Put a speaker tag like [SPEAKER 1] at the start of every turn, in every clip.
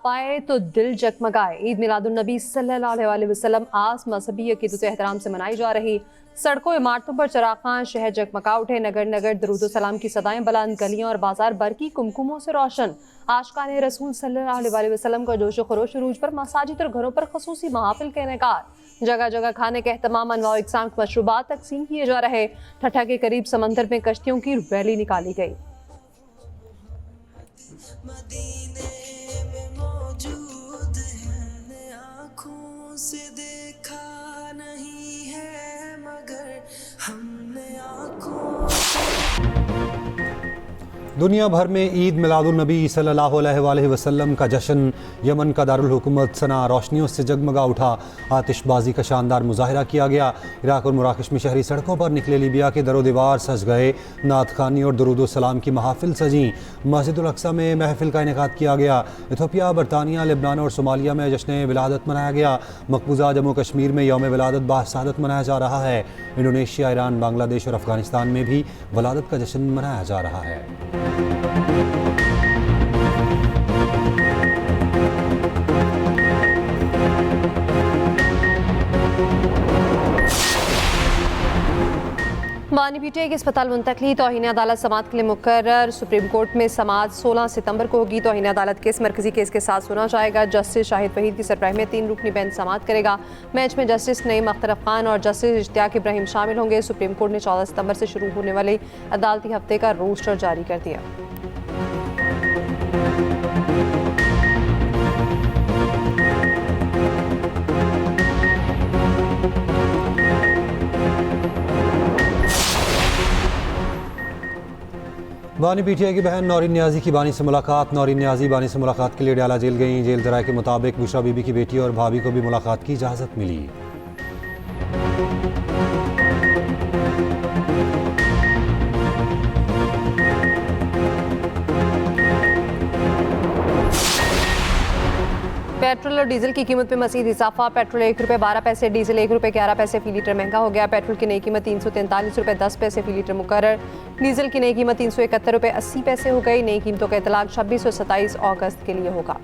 [SPEAKER 1] पाए तो दिल जगमगाए। ईद मिलादुन्नबी सल्लल्लाहु अलैहि वसल्लम आज मजहबी अकीदत एहतराम से मनाई जा रही। सड़कों इमारतों पर चरागां, शहर जगमगा उठे। नगर नगर दरूद सलाम की सदाएं बुलंद, गलियां और बाजार बरकी कुमकुमों से रोशन। आशिकाने रसूल सल्लल्लाहु अलैहि वसल्लम का जोश खरोश अरूज पर मसाजिद और घरों पर खसूसी महाफिल का इनेकार। जगह जगह खाने के एहतमाम, अनवा इकसाम मशरूबात तकसीम किए जा रहे। ठठा के करीब समंदर में कश्तियों की रैली निकाली गई।
[SPEAKER 2] मदीने में मौजूद है, आँखों से देखा नहीं है मगर हमने आँखों से।
[SPEAKER 3] दुनिया भर में ईद मिलादुन्नबी सल्लल्लाहु अलैहि वसल्लम का जश्न। यमन का दारुल हुकूमत सना रोशनियों से जगमगा उठा। आतिशबाजी का शानदार मुजाहिरा किया गया। इराक और मराकश में शहरी सड़कों पर निकले। लीबिया के दरो दीवार सज गए। नात खानी और दरूद सलाम की महाफिल सजी। मस्जिदुल अक्सा में महफिल का इनेकाद किया गया। इथोपिया, बरतानिया, लेबनान और सोमालिया में जश्न विलादत मनाया गया। मकबूजा जम्मू कश्मीर में यौम विलादत बाशहादत मनाया जा रहा है। इंडोनेशिया, ईरान, बांग्लादेश और अफगानिस्तान में भी विलादत का जश्न मनाया जा रहा है।
[SPEAKER 1] बानी पीटीआई के अस्पताल मुंतकली। तौहीन अदालत समाअत के लिए मुकर्रर। सुप्रीम कोर्ट में समाअत 16 सितंबर को होगी। तौहीन अदालत केस मरकजी केस के साथ सुना जाएगा। जस्टिस शाहिद वहीद की सरबराही में 3 रुकनी बेंच समाअत करेगा। मैच में जस्टिस नईम अख्तर खान और जस्टिस इश्तियाक इब्राहिम शामिल होंगे। सुप्रीम कोर्ट ने 14 सितंबर से शुरू होने वाले अदालती हफ्ते का रोस्टर जारी कर दिया।
[SPEAKER 3] बानी पीटीआई की बहन नौरीन न्याजी की बानी से मुलाकात। नौरीन न्याजी बानी से मुलाकात के लिए डाला जेल गई। जेल जराये के मुताबिक बुशरा बीबी की बेटी और भाभी को भी मुलाकात की इजाज़त मिली।
[SPEAKER 1] पेट्रोल और डीजल की कीमत में मज़ीद इजाफा। पेट्रोल ₹1.12, डीजल ₹1.11 फी लीटर महंगा हो गया। पेट्रोल की नई कीमत ₹343.10 फी लीटर मुकर्रर। डीजल की नई कीमत ₹371.80 हो गई। नई कीमतों का इतलाक 26 और 27 अगस्त के लिए होगा।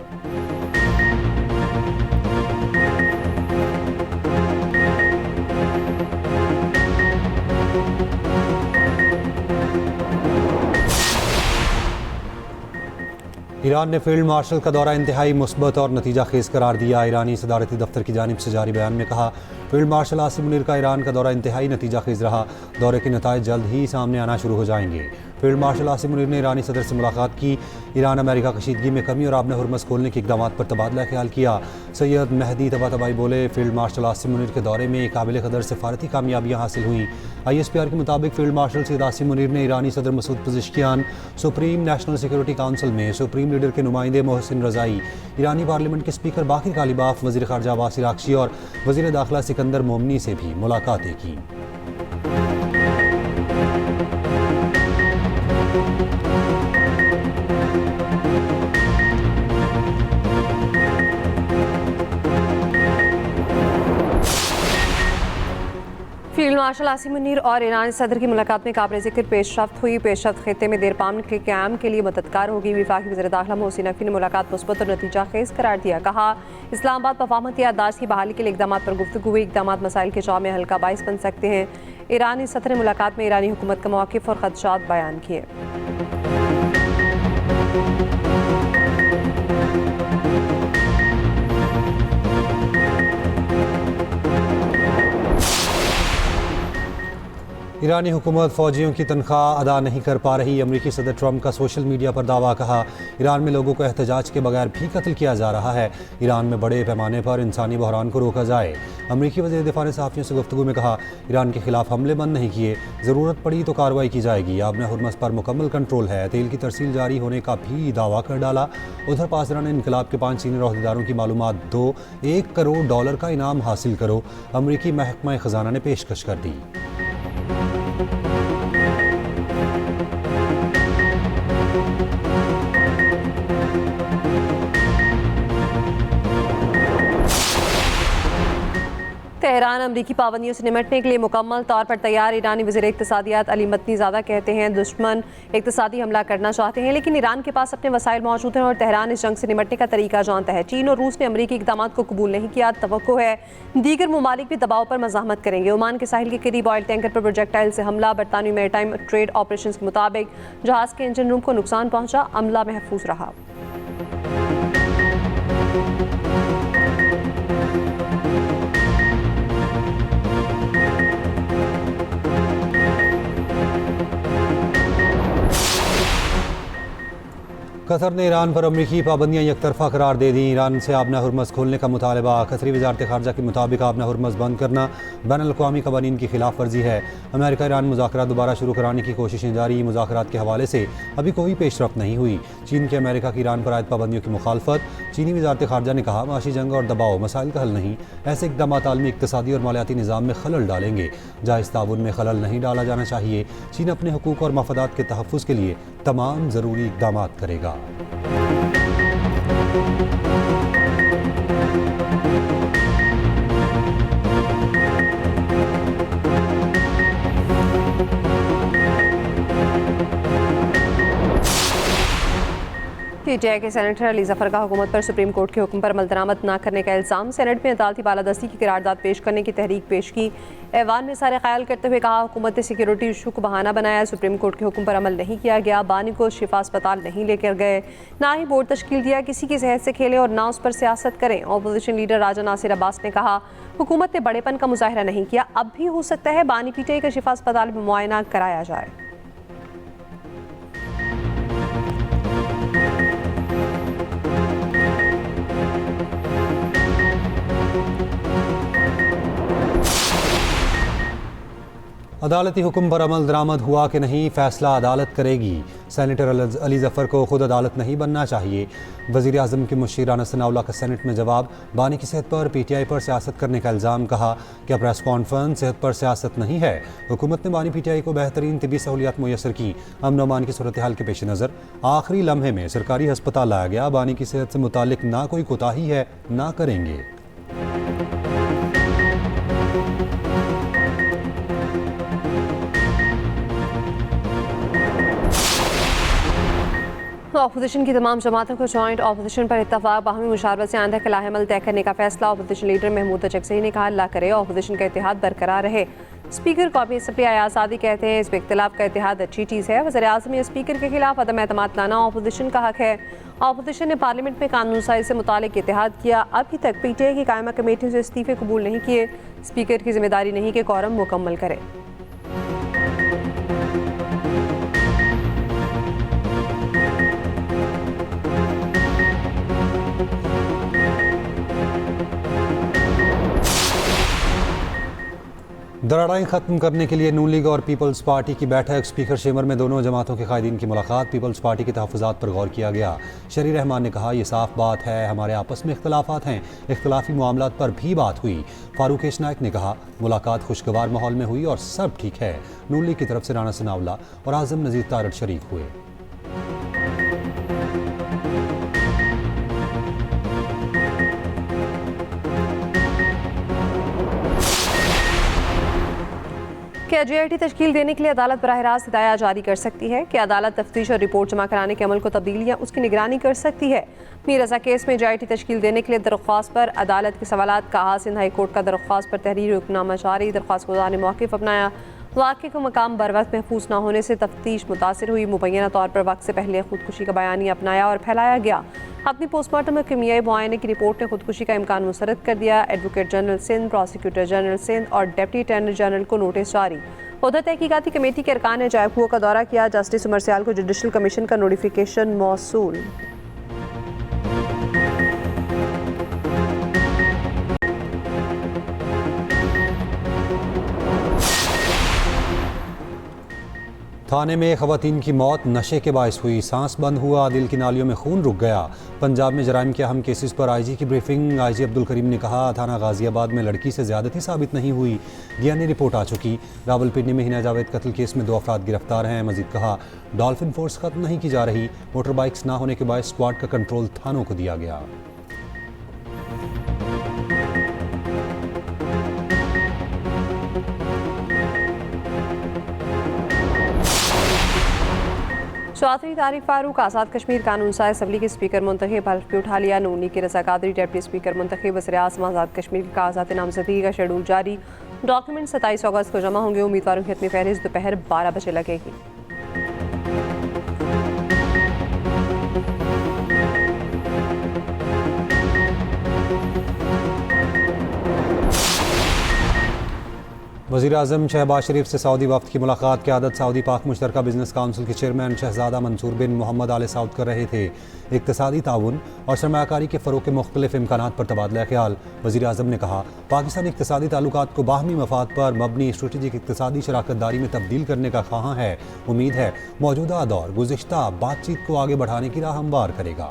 [SPEAKER 3] ईरान ने फील्ड मार्शल का दौरा इंतहाई मुस्बत और नतीजा खेज करार दिया। ईरानी सदारती दफ्तर की जानिब से जारी बयान में कहा, फील्ड मार्शल आसिम मुनीर का ईरान का दौरा इंतहाई नतीजा खेज रहा। दौरे के नताइज जल्द ही सामने आना शुरू हो जाएंगे। फील्ड मार्शल आसिम मुनीर ने ईरानी सदर से मुलाकात की। ईरान अमेरिका कशीदगी में कमी और आबने हुर्मस खोलने के इकदाम पर तबादला ख्याल किया। सैयद मेहदी तबातबाई बोले, फील्ड मार्शल आसिम मुनीर के दौरे में काबिल कदर सिफारती कामयाबियाँ हासिल हुई। ISPR के मुताबिक फील्ड मार्शल सैयद आसिम मुनीर ने ईरानी सदर Masoud Pezeshkian, supreme national security council में सुप्रीम लीडर के नुमाइंदे मोहसिन रज़ाई, ईरानी पार्लियामेंट के स्पीकर बाकिर कालिबाफ, वज़ीर ख़ारजा अब्बास इराक़ची और वज़ीर दाखिला सिकंदर मोमनी से भी मुलाकातें की।
[SPEAKER 1] फील्ड मार्शल आसिम मुनीर और ईरानी सदर की मुलाकात में काबिल ज़िक्र पेशरफ्त हुई। पेशरफ्त खित्ते में देरपाम के क़याम के लिए मददगार होगी। वफाकी वज़ीर दाखिला मोहसिन नकवी ने मुलाकात मुस्बत और नतीजा खेज करार दिया। कहा, इस्लामाबाद मफाहमती याददाश्त की बहाली के लिए इक़दामात पर गुफ्तगू हुई। इक़दामात मसाइल के जवाब में हल का बाइस बन सकते हैं। ईरानी सदर ने मुलाकात में ईरानी हुकूमत का मौक़िफ़ और ख़दशात बयान किए।
[SPEAKER 3] ईरानी हुकूमत फ़ौजियों की तनख्वाह अदा नहीं कर पा रही। अमरीकी सदर ट्रंप का सोशल मीडिया पर दावा। कहा, ईरान में लोगों को एहतजाज के बगैर भी कत्ल किया जा रहा है। ईरान में बड़े पैमाने पर इंसानी बहरान को रोका जाए। अमरीकी वज़ीर दिफ़ा ने सहाफ़ियों से गुफ्तगू में कहा, ईरान के खिलाफ हमले बंद नहीं किए, ज़रूरत पड़ी तो कार्रवाई की जाएगी। आबने हुर्मस पर मुकम्मल कंट्रोल है। तेल की तरसील जारी होने का भी दावा कर डाला। उधर पासदारान इनकलाब के 5 सीनियर अहदेदारों की मालूमात दो। $1 करोड़ का इनाम हासिल करो, अमरीकी महकमा ख़जाना ने पेशकश कर दी।
[SPEAKER 1] तेहरान अमरीकी पाबंदियों से निपटने के लिए मुकम्मल तौर पर तैयार। ईरानी वज़ीर इक़्तिसादियात अली मदनी ज़ादा कहते हैं दुश्मन इक़्तिसादी हमला करना चाहते हैं, लेकिन ईरान के पास अपने वसाइल मौजूद हैं और तेहरान इस जंग से निपटने का तरीका जानता है। चीन और रूस ने अमरीकी इक़दाम को कबूल नहीं किया। तवक्को है दीगर ममालिक भी दबाव पर मज़ाहमत करेंगे। ओमान के साहिल के करीब ऑयल टैंकर पर प्रोजेक्टाइल से हमला। बरतानवी मेरीटाइम ट्रेड ऑपरेशन के मुताबिक जहाज़ के इंजन रूम को नुकसान पहुंचा, अमला महफूज रहा।
[SPEAKER 3] कतर ने ईरान पर अमरीकी पाबंदियां एकतरफा करार दे दी। ईरान से आबना हुर्मज़ खोलने का मुतालबा। कतरी वजारत खारजा के मुताबिक आबना हुर्मज़ बंद करना बैनुल-अक़वामी क़वानीन की खिलाफ वर्जी है। अमेरिका ईरान मुज़ाकरात दोबारा शुरू कराने की कोशिशें जारी। मुज़ाकरात के हवाले से अभी कोई पेशरफ्त नहीं हुई। चीन की अमेरिका की ईरान पर आयद पाबंदियों की मुखालफत। चीनी वजारत खारजा ने कहा माशी जंग और दबाव मसाइल का हल नहीं। ऐसे इक़दाम आलमी इक़्तिसादी और मालियाती निज़ाम में खलल डालेंगे। जायज़ ताउन में खलल नहीं डाला जाना चाहिए। चीन अपने हुकूक और मफादात के तहफ़्फ़ुज़ के लिए तमाम ज़रूरी इक़दाम करेगा।
[SPEAKER 1] पीटीआई के सेनेटर अली ज़फ़र का हुकूमत पर सुप्रीम कोर्ट के हुक्म पर अमल दरामद न करने का इल्ज़ाम। सेनेट में अदालती बालादस्ती की करारदाद पेश करने की तहरीक पेश की। ऐवान में सारे ख्याल करते हुए कहा हुकूमत ने सिक्योरिटी इशू को बहाना बनाया। सुप्रीम कोर्ट के हुक्म पर अमल नहीं किया गया। बानी को शिफा अस्पताल नहीं लेकर गए, ना ही बोर्ड तश्कील दिया। किसी की सेहत से खेलें और ना उस पर सियासत करें। अपोजिशन लीडर राजा नासिर अब्बास ने कहा हुकूमत ने बड़ेपन का मुजाहरा नहीं किया। अब भी हो सकता है बानी पीटीआई का शिफा अस्पताल में मुआयना कराया जाए।
[SPEAKER 3] अदालती हुक्म पर अमल दरामद हुआ कि नहीं, फैसला अदालत करेगी। सेनेटर अली ज़फ़र को खुद अदालत नहीं बनना चाहिए। वज़ीर आज़म की मुशीर अनस सनाउल्लाह का सेनेट में जवाब। बानी की सेहत पर पीटीआई पर सियासत करने का इल्ज़ाम। कहा कि प्रेस कॉन्फ्रेंस सेहत पर सियासत नहीं है। हुकूमत ने बानी पीटीआई को बेहतरीन तिबी सहूलियात मुयसर की। अमन अमान की सूरत हाल के पेश नज़र आखिरी लम्हे में सरकारी हस्पताल लाया गया। बानी की सेहत से मुतालिक ना कोई कोताही है, ना करेंगे।
[SPEAKER 1] अपोजिशन की तमाम जमातों को जॉइंट अपोजिशन पर इत्तफाक बाहमी मुशावरत से आंदा का अमल तय करने का फैसला। अपोजिशन लीडर महमूद चकसई ने कहा अल्लाह करे अपोजिशन का इत्तेहाद बरकरार रहे। स्पीकर कौमी असम्बली अयाज आज़ादी कहते हैं इस पर इख्तिलाफ का इत्तेहाद अच्छी चीज़ है। वज़ीर आज़म या स्पीकर के खिलाफ अदम एतमाद लाना अपोजिशन का हक है। अपोजिशन ने पार्लियामेंट में कानून साजी से मुतालिक इत्तेहाद किया। अभी तक पीटीआई की कायमा कमेटियों से इस्तीफे कबूल नहीं किए। स्पीकर की जिम्मेदारी नहीं कि कोरम मुकम्मल करे।
[SPEAKER 3] दराड़ाई ख़त्म करने के लिए नून लीग और पीपल्स पार्टी की बैठक। स्पीकर चेंबर में दोनों जमातों के कायदीन की मुलाकात। पीपल्स पार्टी के तहफ़्फ़ुज़ात पर गौर किया गया। शरी रहमान ने कहा यह साफ बात है हमारे आपस में इख्तलाफात हैं, इख्तलाफी मामलात पर भी बात हुई। फारूक एश नायक ने कहा मुलाकात खुशगवार माहौल में हुई और सब ठीक है। नून लीग की तरफ से राना सनाउल्लाह और आज़म नज़ीर तारड़ शरीक हुए।
[SPEAKER 1] क्या JIT तश्कील देने के लिए अदालत बराह रास्त हिदायत जारी कर सकती है? क्या अदालत तफ्तीश और रिपोर्ट जमा कराने के अमल को तब्दीली या उसकी निगरानी कर सकती है? मीर रज़ा केस में JIT तश्कील देने के लिए दरख्वास्त पर अदालत के सवालात कहा। सिंध हाई कोर्ट का दरख्वास्त पर तहरीर हुक्मनामा जारी। दरख्वास्त गुज़ार ने मौक़िफ़ अपनाया। वाक़े का मकाम बर वक्त महफूज न होने से तफ्तीश मुतासिर हुई। मुबैना तौर पर वक्त से पहले खुदकुशी का बयानी अपनाया और फैलाया गया। अपनी पोस्टमार्टम में कीमियाई मुआयने की रिपोर्ट ने खुदकुशी का इम्कान मुस्तरद कर दिया। Advocate general Sindh, prosecutor general Sindh और डिप्टी अटॉर्नी जनरल को नोटिस जारी। उधर तहकीकाती कमेटी के अरकान ने जायकुओं का दौरा किया। जस्टिस उमर सियाल को जुडिशल कमीशन का नोटिफिकेशन मौसूल।
[SPEAKER 3] थाने में ख़वातीन की मौत नशे के बायस हुई। सांस बंद हुआ, दिल की नालियों में खून रुक गया। पंजाब में जराइम के अहम केसेस पर IG की ब्रीफिंग। IG अब्दुल करीम ने कहा थाना गाजियाबाद में लड़की से ज़्यादती साबित नहीं हुई। DNA रिपोर्ट आ चुकी। रावलपिंडी में हिना जावेद कत्ल केस में 2 अफराद गिरफ्तार हैं। मजीद कहा डॉल्फिन फोर्स ख़त्म नहीं की जा रही। मोटर बाइक्स ना होने के बाद स्क्वाड का कंट्रोल थानों को दिया गया।
[SPEAKER 1] चौधरी तारिक फारूक आज़ाद कश्मीर कानून साज असम्बली के स्पीकर मुंतखब, हल्फ भी उठा लिया। नूनी के रज़ा कादरी डिप्टी स्पीकर मुंतखब, वज़ीर-ए-आज़म आज़ाद कश्मीर की कागज़ात नामज़दगी का शेड्यूल जारी। डॉक्यूमेंट 27 अगस्त को जमा होंगे। उम्मीदवारों की हतमी फहरिस्त दोपहर 12 बजे लगेगी।
[SPEAKER 3] वज़ीर-ए-आज़म शहबाज शरीफ से सऊदी वफ़द की मुलाकात की आदत सऊदी पाक मुश्तरका बिजनेस काउंसिल के चेयरमैन शहजादा मंसूर बिन मोहम्मद आल सऊद कर रहे थे। इक़्तिसादी ताउन और सरमायाकारी के फ़रोग़ के मुख्तलिफ़ इम्कानात पर तबादला ख्याल। वज़ीर-ए-आज़म ने कहा, पाकिस्तान इक़्तिसादी ताल्लुकात को बाहमी मफाद पर मबनी स्ट्रेटेजिक इक़्तिसादी शराकत दारी में तब्दील करने का ख्वाहां है। उम्मीद है मौजूदा दौर गुज़िश्ता बातचीत को आगे बढ़ाने की राह हमवार करेगा।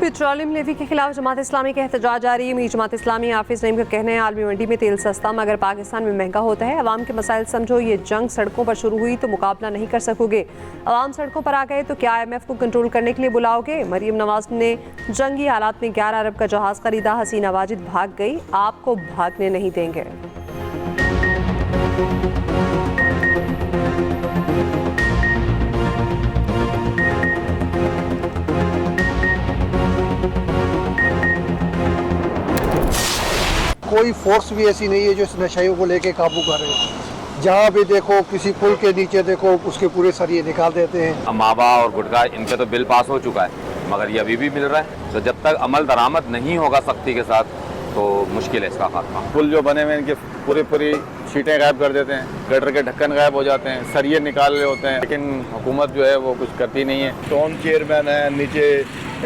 [SPEAKER 1] पेट्रोलियम लेवी के खिलाफ जमात इस्लामी का एहतजाज जारी। मीर जमात इस्लामी हाफिज नईम का कहना है, आलमी मंडी में तेल सस्ता मगर पाकिस्तान में महंगा होता है। अवाम के मसाइल समझो, ये जंग सड़कों पर शुरू हुई तो मुकाबला नहीं कर सकोगे। अवाम सड़कों पर आ गए तो क्या IMF को कंट्रोल करने के लिए बुलाओगे? मरीम नवाज ने जंगी हालात में 11 अरब का जहाज खरीदा। हसीना वाजिद भाग गई, आपको भागने नहीं देंगे।
[SPEAKER 4] कोई फोर्स भी ऐसी नहीं है जो इस नशेइयों को लेके काबू कर रहे हो। जहाँ भी देखो, किसी पुल के नीचे देखो, उसके पूरे सरिये निकाल देते हैं।
[SPEAKER 5] मावा और गुटखा इनके तो बिल पास हो चुका है, मगर ये अभी भी मिल रहा है। तो जब तक अमल दरामद नहीं होगा सख्ती के साथ तो मुश्किल है इसका खात्मा।
[SPEAKER 6] पुल जो बने हुए इनके पूरी शीटें गायब कर देते हैं, गटर के ढक्कन गायब हो जाते हैं, सरिये निकाल रहे होते हैं, लेकिन हुकूमत जो है वो कुछ करती नहीं है। टाउन चेयरमैन है, नीचे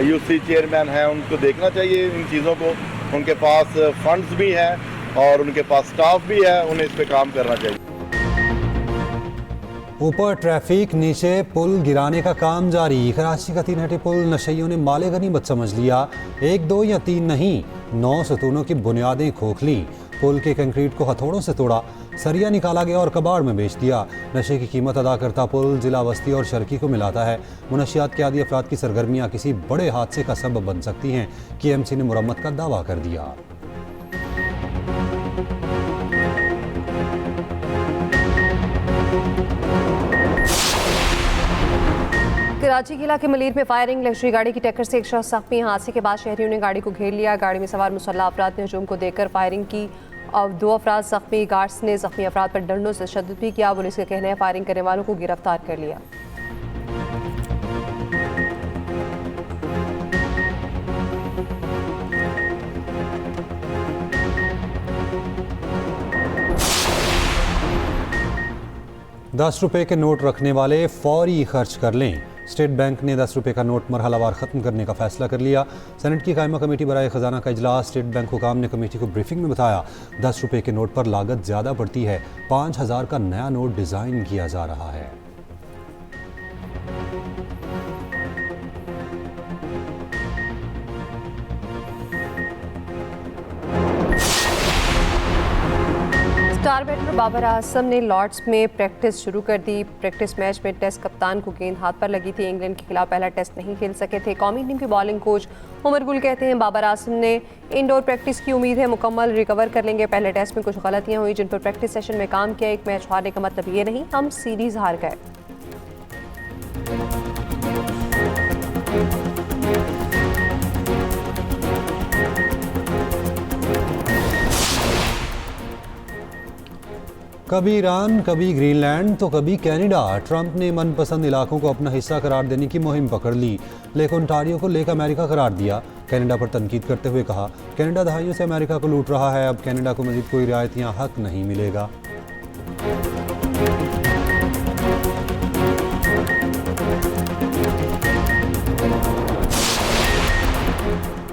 [SPEAKER 6] UC चेयरमैन है, उनको देखना चाहिए इन चीज़ों को। उनके पास फंड्स भी हैं और उनके पास स्टाफ भी है, उन्हें इस पे काम करना चाहिए।
[SPEAKER 3] ऊपर ट्रैफिक, नीचे पुल गिराने का काम जारी। कराची का 3 हटे पुल नशेइयों ने माले गनीमत समझ लिया। 1, 2 या 3 नहीं, 9 सतूनों की बुनियादें खोखली। पुल के कंक्रीट को हथौड़ों से तोड़ा, सरिया निकाला गया और कबाड़ में बेच दिया। नशे की कीमत अदा करता पुल जिला वस्ती और शर्की को मिलाता है। मुनशियात के आदी अफराद की सरगर्मियाँ किसी बड़े हादसे का सबब बन सकती हैं। KMC ने मुरम्मत का दावा कर दिया।
[SPEAKER 1] कराची के इलाके मलीर में फायरिंग, लश्करी गाड़ी की टक्कर से एक शख्स जख्मी। हादसे के बाद शहरियों ने गाड़ी को घेर लिया। गाड़ी में सवार मुसल्लह अफराद ने हजूम को देखकर फायरिंग की और 2 अफराद जख्मी। गार्ड्स ने जख्मी अफराद पर डंडों से तशद्दुद भी किया। पुलिस का कहना है फायरिंग करने वालों को गिरफ्तार कर लिया।
[SPEAKER 3] ₹10 के नोट रखने वाले फौरी खर्च कर लें। स्टेट बैंक ने ₹10 का नोट मरहलावार ख़त्म करने का फैसला कर लिया। सेनेट की कायमा कमेटी बराए ख़जाना का इजलास। स्टेट बैंक हुकाम ने कमेटी को ब्रीफिंग में बताया, ₹10 के नोट पर लागत ज़्यादा पड़ती है। 5000 का नया नोट डिज़ाइन किया जा रहा है।
[SPEAKER 1] स्टार बैटर बाबर आजम ने लॉर्ड्स में प्रैक्टिस शुरू कर दी। प्रैक्टिस मैच में टेस्ट कप्तान को गेंद हाथ पर लगी थी। इंग्लैंड के खिलाफ पहला टेस्ट नहीं खेल सके थे। कौमी टीम के बॉलिंग कोच उमर गुल कहते हैं, बाबर आजम ने इंडोर प्रैक्टिस की उम्मीद है मुकम्मल रिकवर कर लेंगे। पहले टेस्ट में कुछ गलतियां हुई जिन पर प्रैक्टिस सेशन में काम किया। एक मैच हारने का मतलब ये नहीं हम सीरीज हार गए।
[SPEAKER 3] कभी ईरान, कभी ग्रीनलैंड तो कभी कनाडा। ट्रंप ने मनपसंद इलाकों को अपना हिस्सा करार देने की मुहिम पकड़ ली, लेकिन ओंटारियो को लेक अमेरिका करार दिया। कनाडा पर तनकीद करते हुए कहा, कनाडा दहाइयों से अमेरिका को लूट रहा है, अब कनाडा को मजीद कोई रियायतियां हक नहीं मिलेगा।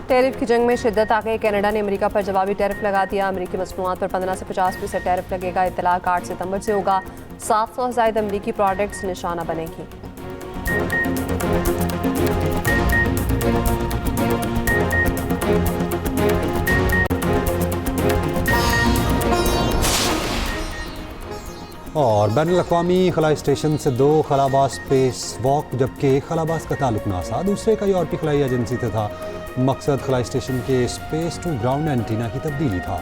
[SPEAKER 1] टैरिफ की जंग में शिद्दत आ गई। कनाडा ने अमेरिका पर जवाबी टैरिफ लगा दिया। अमेरिकी मसनूआत पर 15 से 50% टैरिफ लगेगा। इतलाक 8 सितंबर से होगा। 700 से ज़ायद अमेरिकी प्रोडक्ट्स निशाना बनेगी।
[SPEAKER 3] और बैनुल-अक़वामी खलाई स्टेशन से 2 खलाबाज स्पेस वॉक, जबकि एक खलाबाज का ताल्लुक नासा दूसरे का यूरोपीय खलाई एजेंसी से था। मकसद खलाई स्टेशन के स्पेस टू ग्राउंड एंटीना की तब्दीली था।